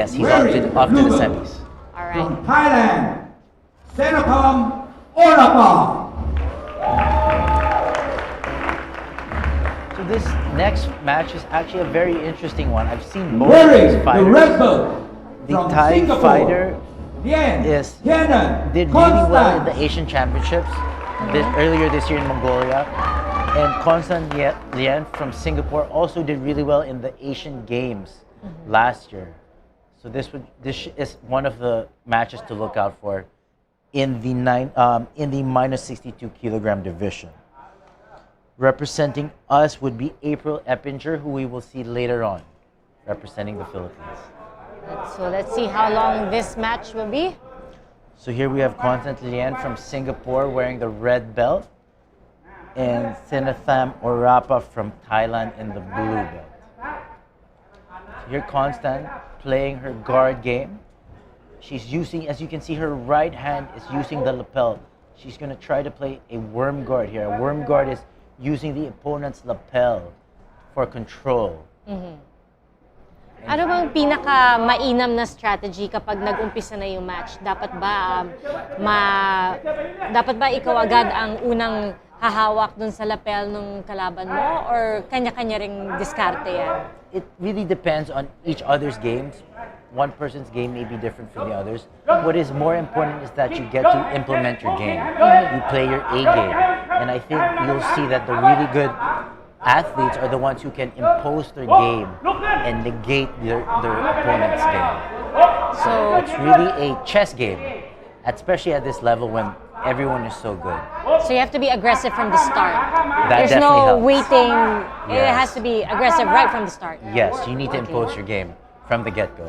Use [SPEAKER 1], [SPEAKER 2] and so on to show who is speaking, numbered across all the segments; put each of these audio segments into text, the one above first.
[SPEAKER 1] Yes, he's off to the semis.
[SPEAKER 2] All right.
[SPEAKER 3] From Thailand, Senatham Orapa.
[SPEAKER 1] So this next match is actually a very interesting one. I've seen both of
[SPEAKER 3] Wearing
[SPEAKER 1] these
[SPEAKER 3] the
[SPEAKER 1] fighters.
[SPEAKER 3] red belt
[SPEAKER 1] The
[SPEAKER 3] from
[SPEAKER 1] Thai
[SPEAKER 3] Singapore,
[SPEAKER 1] fighter
[SPEAKER 3] Lien,
[SPEAKER 1] did really well in the
[SPEAKER 3] Constance.
[SPEAKER 1] Asian Championships earlier this year in Mongolia. And Constance Lien from Singapore also did really well in the Asian Games last year. So this is one of the matches to look out for in the minus 62 kilogram division. Representing us would be April Eppinger, who we will see later on, representing the Philippines.
[SPEAKER 2] So let's see how long this match will be.
[SPEAKER 1] So here we have Constance Lien from Singapore wearing the red belt, and Senatham Orapa from Thailand in the blue belt. Here Constance playing her guard game. She's using, as you can see, her right hand is using the lapel. She's going to try to play a worm guard here. A worm guard is using the opponent's lapel for control.
[SPEAKER 2] Ano bang pinaka-mainam na strategy kapag nag-umpisa na yung match? Dapat ba ikaw agad ang unang hahawak dun sa lapel ng kalaban mo, or kanya-kanya ring diskarte yan?
[SPEAKER 1] It really depends on each other's games. One person's game may be different from the others. What is more important is that you get to implement your game. You play your A game. And I think you'll see that the really good athletes are the ones who can impose their game and negate their opponent's game. So it's really a chess game, especially at this level when everyone is so good.
[SPEAKER 2] So you have to be aggressive from the start.
[SPEAKER 1] That
[SPEAKER 2] There's no
[SPEAKER 1] definitely helps.
[SPEAKER 2] waiting. It
[SPEAKER 1] Yes.
[SPEAKER 2] has to be aggressive right from the start.
[SPEAKER 1] Yes, you need to impose your game from the get-go.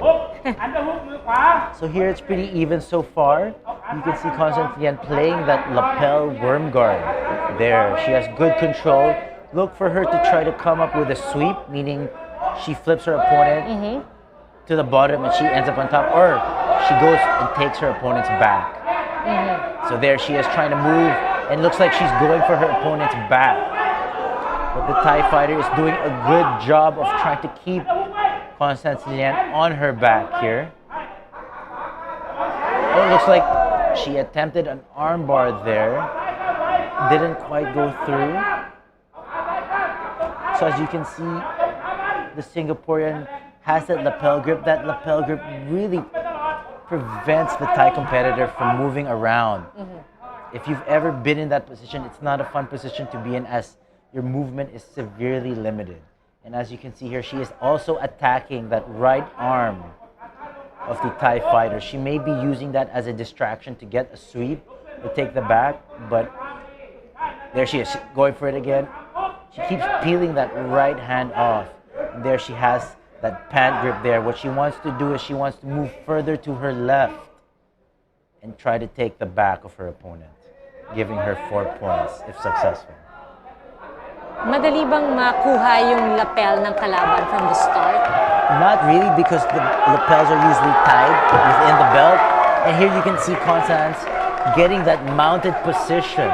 [SPEAKER 1] So here it's pretty even so far. You can see Constance Lien playing that lapel worm guard. There, she has good control. Look for her to try to come up with a sweep, meaning she flips her opponent to the bottom and she ends up on top, or she goes and takes her opponent's back. So there she is trying to move, and looks like she's going for her opponent's back. But the Thai fighter is doing a good job of trying to keep Constance Lien on her back here. Oh, it looks like she attempted an armbar there. Didn't quite go through. So as you can see, the Singaporean has that lapel grip. That lapel grip really prevents the Thai competitor from moving around. If you've ever been in that position, it's not a fun position to be in, as your movement is severely limited. And as you can see here, she is also attacking that right arm of the Thai fighter. She may be using that as a distraction to get a sweep or take the back, but there she is, going for it again. She keeps peeling that right hand off. And there she has that pant grip there. What she wants to do is she wants to move further to her left and try to take the back of her opponent, giving her 4 points if successful.
[SPEAKER 2] Madali bang makuha yung lapel ng kalaban from the start?
[SPEAKER 1] Not really, because the lapels are usually tied within the belt. And here you can see Constance getting that mounted position.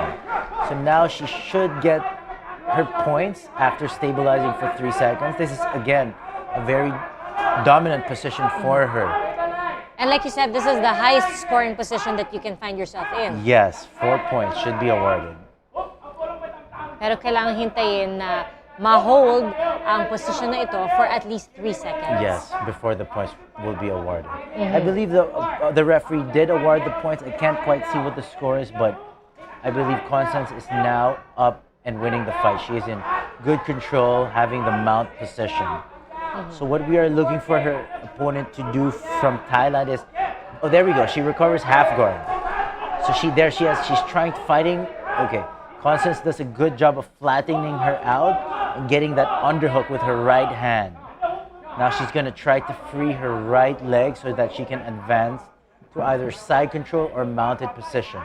[SPEAKER 1] So now she should get her points after stabilizing for 3 seconds. This is, again, a very dominant position for her.
[SPEAKER 2] And like you said, this is the highest scoring position that you can find yourself in.
[SPEAKER 1] Yes, 4 points should be awarded.
[SPEAKER 2] Pero kailangan hintayin na ma-hold ang position na ito for at least 3 seconds.
[SPEAKER 1] Yes, before the points will be awarded. I believe the referee did award the points. I can't quite see what the score is, but I believe Constance is now up and winning the fight. She is in good control, having the mount position. So what we are looking for her opponent to do from Thailand is, oh, there we go. She recovers half guard. So she's trying to fighting. Okay, Constance does a good job of flattening her out and getting that underhook with her right hand. Now she's going to try to free her right leg so that she can advance to either side control or mounted position.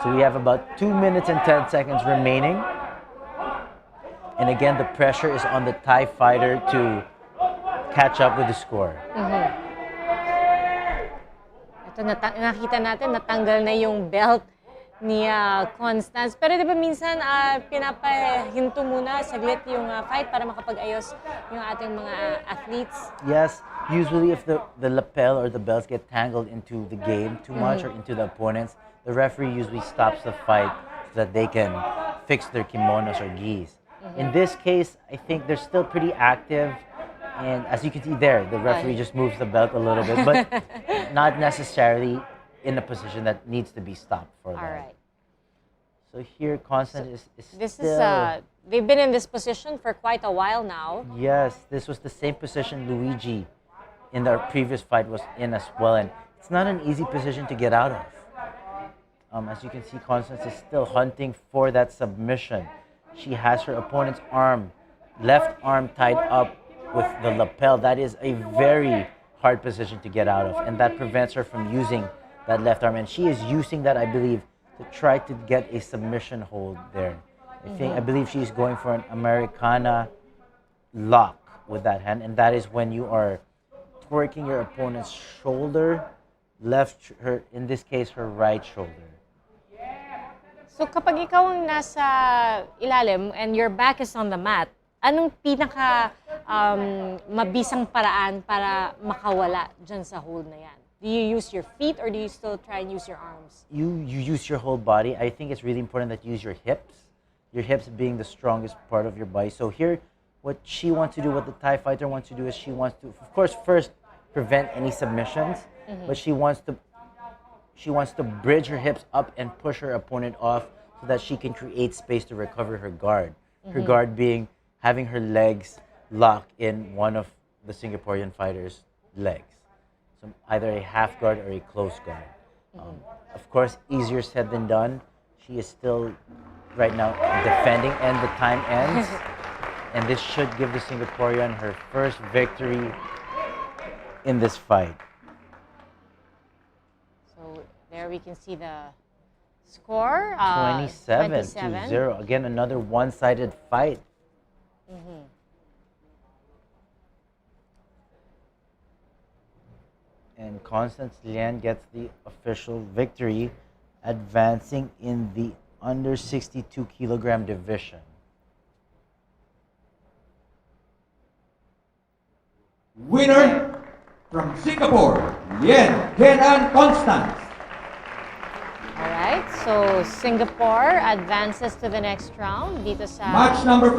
[SPEAKER 1] So we have about 2 minutes and 10 seconds remaining. And again, the pressure is on the Thai fighter to catch up with the score.
[SPEAKER 2] Ito, nakita natin, natanggal na yung belt ni Constance. Pero di ba minsan pinapahinto muna saglit yung fight para makapag-ayos yung ating mga athletes?
[SPEAKER 1] Yes, Usually, if the lapel or the belts get tangled into the game too much or into the opponents, the referee usually stops the fight so that they can fix their kimonos or gis. In this case, I think they're still pretty active. And as you can see there, the referee just moves the belt a little bit, but not necessarily in a position that needs to be stopped for
[SPEAKER 2] All
[SPEAKER 1] that.
[SPEAKER 2] right.
[SPEAKER 1] So here, Constance is
[SPEAKER 2] This
[SPEAKER 1] still...
[SPEAKER 2] is, they've been in this position for quite a while now.
[SPEAKER 1] Yes, this was the same position Luigi in the previous fight was in as well, and it's not an easy position to get out of. As you can see, Constance is still hunting for that submission. She has her opponent's left arm tied up with the lapel. That is a very hard position to get out of, and that prevents her from using that left arm. And she is using that, I believe, to try to get a submission hold there. I believe she's going for an Americana lock with that hand, and that is when you are twerking your opponent's shoulder, in this case, her right shoulder.
[SPEAKER 2] So kapag ikaw ang nasa ilalim and your back is on the mat, anong pinaka mabisang paraan para makawala dyan sa hold na yan? Do you use your feet or do you still try and use your arms?
[SPEAKER 1] You use your whole body. I think it's really important that you use your hips. Your hips being the strongest part of your body. So here, what she wants to do, what the Thai fighter wants to do is she wants to, of course, first prevent any submissions, but she wants to bridge her hips up and push her opponent off so that she can create space to recover her guard. Her guard being having her legs locked in one of the Singaporean fighter's legs. So either a half guard or a close guard. Of course, easier said than done. She is still right now defending, and the time ends. And this should give the Singaporean her first victory in this fight.
[SPEAKER 2] So there we can see the score.
[SPEAKER 1] 27-0. Again, another one-sided fight. And Constance Lien gets the official victory, advancing in the under 62 kilogram division.
[SPEAKER 3] Winner from Singapore, Lien Kenan Constance.
[SPEAKER 2] Alright, so Singapore advances to the next round dito sa
[SPEAKER 3] Match number 4.